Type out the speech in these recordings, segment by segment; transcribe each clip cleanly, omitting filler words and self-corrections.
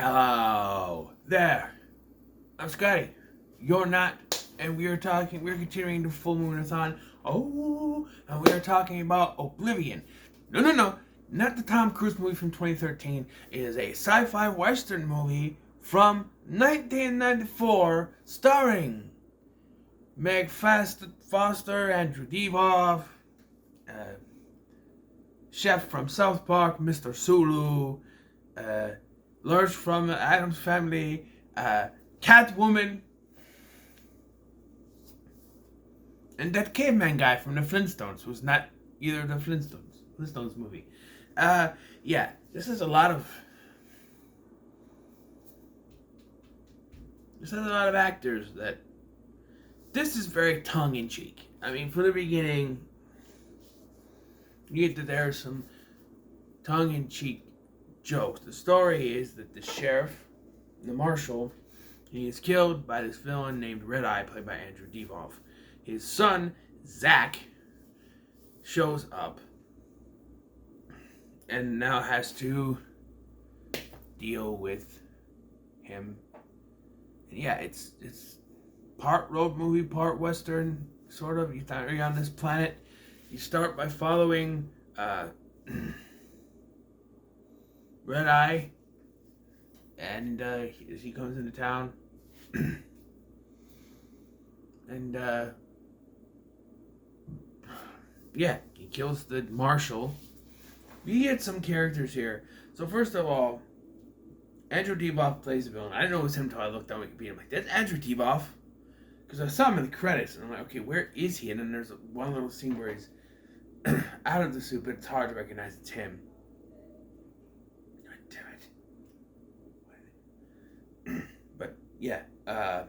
Hello there. I'm Scotty. You're not, and we're continuing the full Moon-A-Thon. Oh, and we are talking about Oblivion. No, not the Tom Cruise movie from 2013. It is a sci-fi western movie from 1994, starring Meg Foster, Andrew Devoff, uh, Chef from South Park, Mr. Sulu, Lurch from Adam's Family, Catwoman, and that caveman guy from the Flintstones was not either of the Flintstones movie. Yeah, this is a lot of actors that this is very tongue in cheek. I mean, from the beginning, you get that there are some tongue in cheek jokes. The story is that the sheriff, the marshal, he is killed by this villain named Red Eye, played by Andrew Devoff. His son, Zach, shows up and now has to deal with him. And yeah, it's part road movie, part western, sort of. You're on this planet. You start by following Red Eye, and as he comes into town, and yeah, he kills the marshal. You get some characters here. So first of all, Andrew Devoff plays the villain. I didn't know it was him until I looked on Wikipedia. I'm like, that's Andrew Devoff, because I saw him in the credits, and I'm like, okay, where is he? And then there's one little scene where he's out of the suit, but it's hard to recognize it's him. God damn it. But yeah, I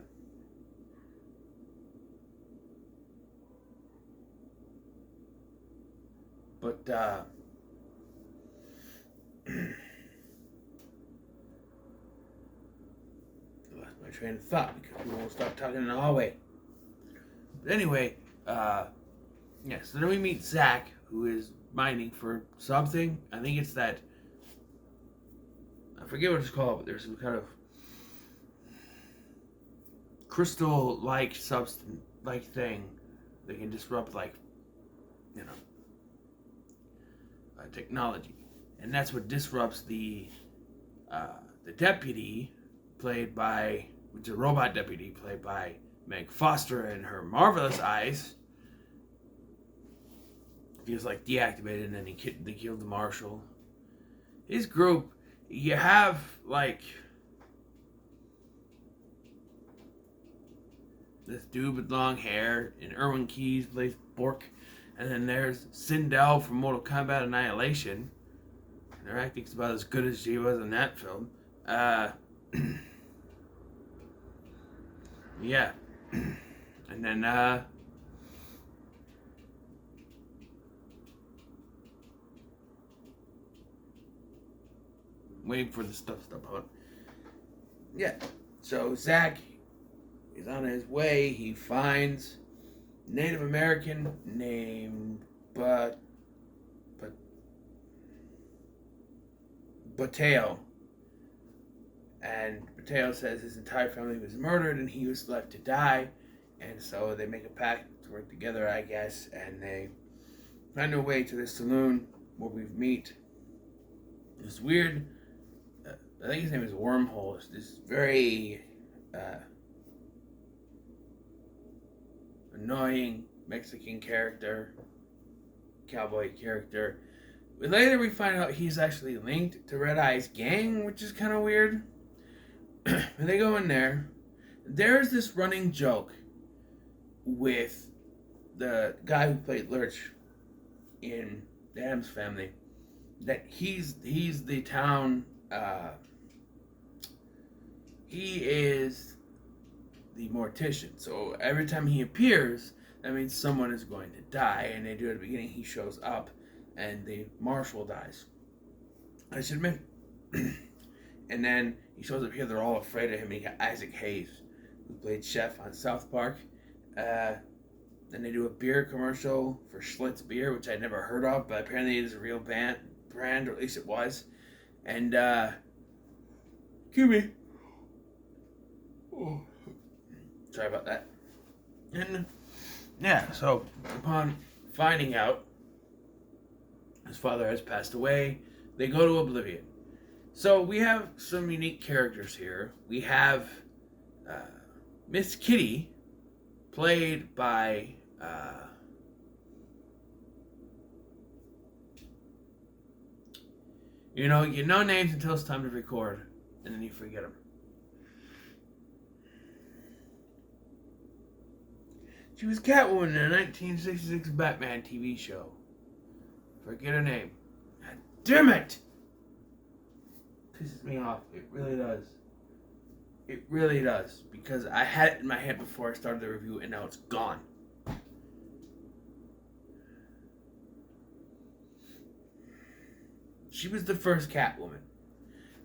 lost my train of thought because we won't stop talking in the hallway. But anyway, yeah, so then we meet Zach, who is mining for something. I think it's that, I forget what it's called, but there's some kind of crystal-like substance, like thing that can disrupt, like, you know, technology. And that's what disrupts the deputy, played by, which is a robot deputy, played by Meg Foster, and her marvelous eyes. He was like deactivated, and then they killed the marshal. His group, you have like this dude with long hair, and Erwin Keyes plays Bork, and then there's Sindel from Mortal Kombat Annihilation. Her acting's about as good as she was in that film. Yeah, and then waiting for the stuff to pop out. Yeah, so Zach is on his way. He finds Native American named Bateo. And Bateo says his entire family was murdered and he was left to die. And so they make a pact to work together, I guess, and they find their way to this saloon where we meet this weird, I think his name is Wormhole. It's this very annoying Mexican character, cowboy character. Later we find out he's actually linked to Red Eye's gang, which is kind of weird. When they go in there, there's this running joke with the guy who played Lurch in the Addams Family, that he's the town, he is the mortician. So every time he appears, that means someone is going to die. And they do at the beginning, he shows up and the marshal dies, I should admit. And then he shows up here, they're all afraid of him. And you got Isaac Hayes, who played Chef on South Park. Then they do a beer commercial for Schlitz beer, which I'd never heard of, but apparently it is a real brand, or at least it was. And excuse me. Oh. Sorry about that. And yeah, so upon finding out his father has passed away, they go to Oblivion. So we have some unique characters here. We have Miss Kitty, played by you know names until it's time to record, and then you forget them. She was Catwoman in a 1966 Batman TV show. Forget her name. God damn it! Pisses me off. It really does. It really does. Because I had it in my head before I started the review, and now it's gone. She was the first Catwoman.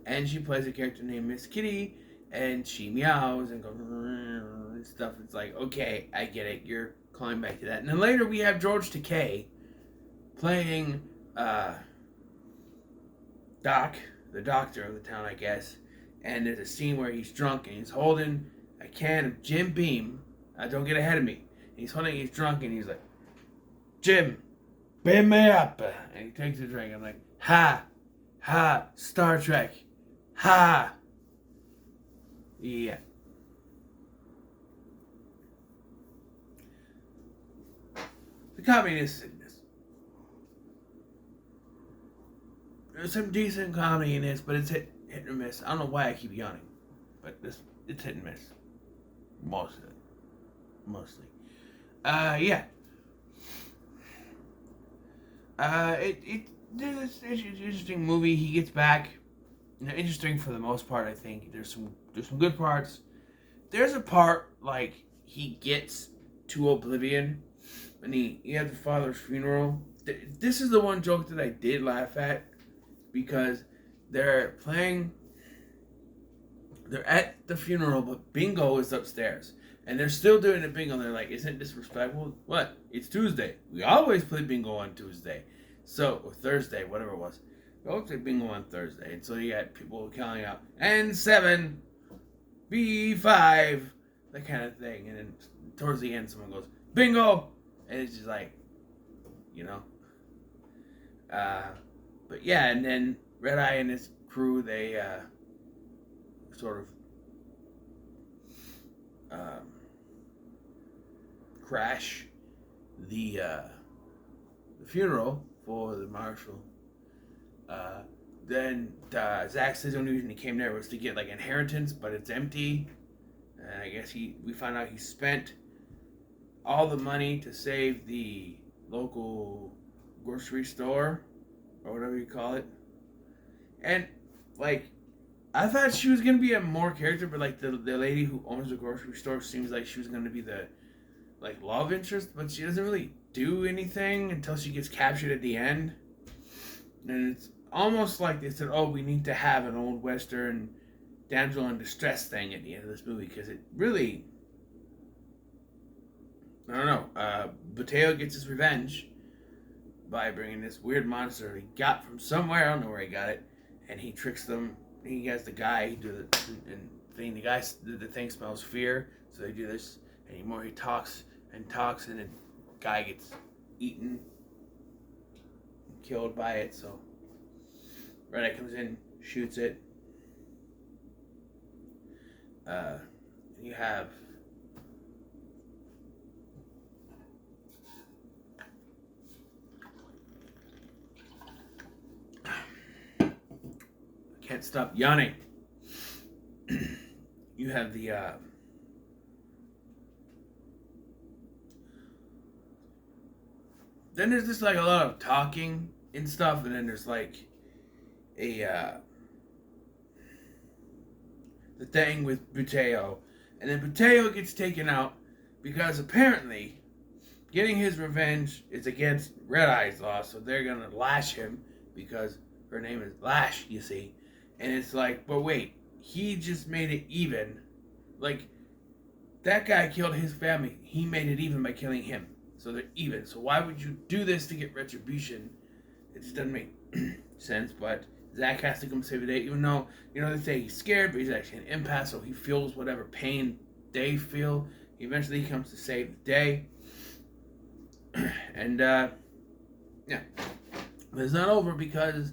And she plays a character named Miss Kitty, and she meows and goes and stuff. It's like, okay, I get it. You're calling back to that. And then later we have George Takei playing Doc, the doctor of the town, I guess. And there's a scene where he's drunk and he's holding a can of Jim Beam. Don't get ahead of me. And he's holding, he's drunk, and he's like, Jim, beam me up. And he takes a drink. I'm like, ha, ha, Star Trek, ha. Yeah. The communist in this. There's some decent comedy in this, but it's hit or miss. I don't know why I keep yawning, but it's hit and miss. Most of it. Mostly. Yeah. It's an interesting movie. He gets back. Interesting for the most part, I think. There's some good parts. There's a part, like, he gets to Oblivion, and he has the father's funeral. This is the one joke that I did laugh at, because they're at the funeral, but bingo is upstairs. And they're still doing the bingo. They're like, isn't it disrespectful? What? It's Tuesday. We always play bingo on Tuesday. So, or Thursday, whatever it was. We always play bingo on Thursday. And so you got people counting out, and 7, B5, that kind of thing. And then towards the end, someone goes, bingo! And it's just like, But yeah, and then Red Eye and his crew, they sort of crash the funeral for the marshal. Then Zach says the only reason he came there was to get like inheritance, but it's empty. And I guess we find out he spent all the money to save the local grocery store, or whatever you call it. And like, I thought she was gonna be a more character, but like the lady who owns the grocery store seems like she was gonna be the like love interest, but she doesn't really do anything until she gets captured at the end. And it's almost like they said, oh, we need to have an old Western damsel in distress thing at the end of this movie, because it really, I don't know, Mateo gets his revenge by bringing this weird monster he got from somewhere, I don't know where he got it, and he tricks them. He has the guy do the thing smells fear, so they do this, and he talks, and the guy gets eaten, killed by it. So Red Eye comes in, shoots it. You have can't stop yawning. You have the then there's just like a lot of talking and stuff, and then there's like a the thing with Buteo, and then Buteo gets taken out because apparently getting his revenge is against Red Eye's law, so they're gonna lash him because her name is Lash, you see. And it's like, but wait, he just made it even. Like, that guy killed his family. He made it even by killing him. So they're even. So why would you do this to get retribution? It just doesn't make sense, but Zack has to come save the day, even though, they say he's scared, but he's actually an empath, so he feels whatever pain they feel. Eventually he comes to save the day. And, yeah. But it's not over because,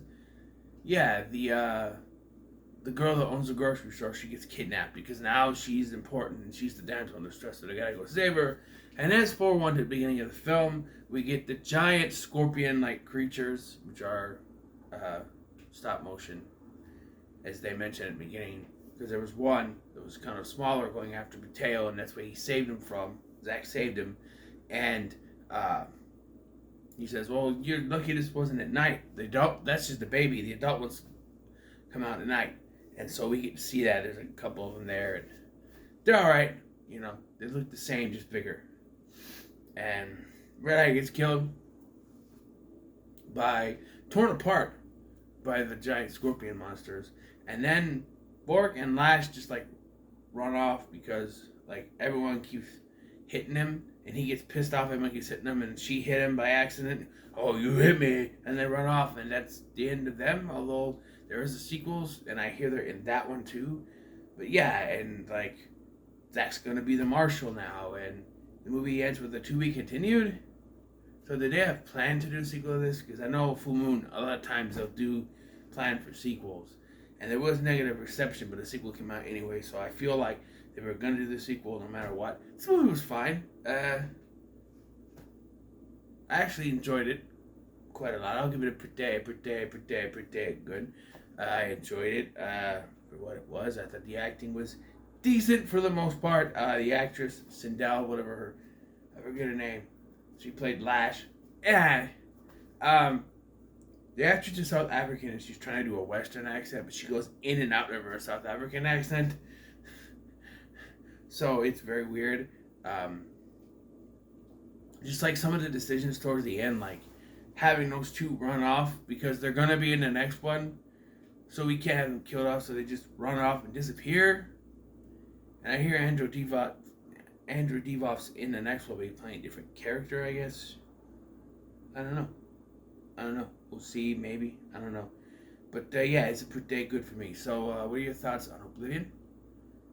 yeah, the girl that owns the grocery store, she gets kidnapped because now she's important and she's the damsel in distress, so they gotta go save her. And as forewarned at the beginning of the film, we get the giant scorpion-like creatures, which are stop motion, as they mentioned at the beginning, because there was one that was kind of smaller going after Mateo, and that's where he saved him from. Zack saved him, and he says, "Well, you're lucky this wasn't at night. The adult, that's just the baby. The adult ones come out at night." And so we get to see that. There's a couple of them there, and they're all right. They look the same, just bigger. And Red Eye gets killed torn apart by the giant scorpion monsters. And then Bork and Lash just run off because everyone keeps hitting him, and he gets pissed off at him, he's hitting them, and she hit him by accident. "Oh, you hit me!" And they run off, and that's the end of them. Although there is a sequels, and I hear they're in that one too. But yeah, and Zack's gonna be the marshal now, and the movie ends with a "to be continued." So did they have planned to do a sequel to this? Because I know Full Moon, a lot of times they'll do plan for sequels. And there was negative reception, but the sequel came out anyway, so I feel like they were going to do the sequel no matter what. This movie was fine. I actually enjoyed it quite a lot. I'll give it a pretty good. I enjoyed it for what it was. I thought the acting was decent for the most part. The actress, Sindel, whatever I forget her name. She played Lash. Yeah. The actress is South African, and she's trying to do a Western accent, but she goes in and out of her South African accent. So it's very weird. Just some of the decisions towards the end, having those two run off because they're going to be in the next one. So we can't have them killed off, so they just run off and disappear. And I hear Andrew Divoff's in the next one, but he's playing a different character, I guess. I don't know. We'll see, maybe. I don't know. But yeah, it's a pretty good for me. So what are your thoughts on Oblivion?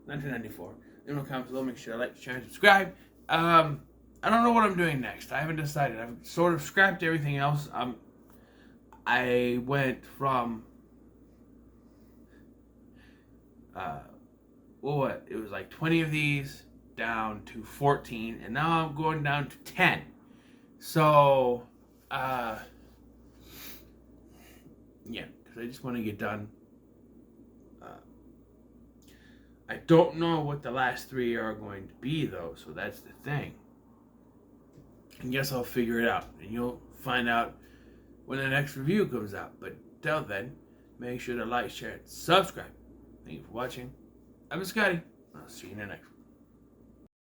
1994. Leave no comments below. Make sure to like, share, and subscribe. I don't know what I'm doing next. I haven't decided. I've sort of scrapped everything else. I went from it was 20 of these down to 14, and now I'm going down to 10. So yeah, because I just want to get done. I don't know what the last 3 are going to be, though, so that's the thing. I guess I'll figure it out, and you'll find out when the next review comes out. But till then, make sure to like, share, and subscribe. Thank you for watching. I'm Scotty. I'll see you in the next one.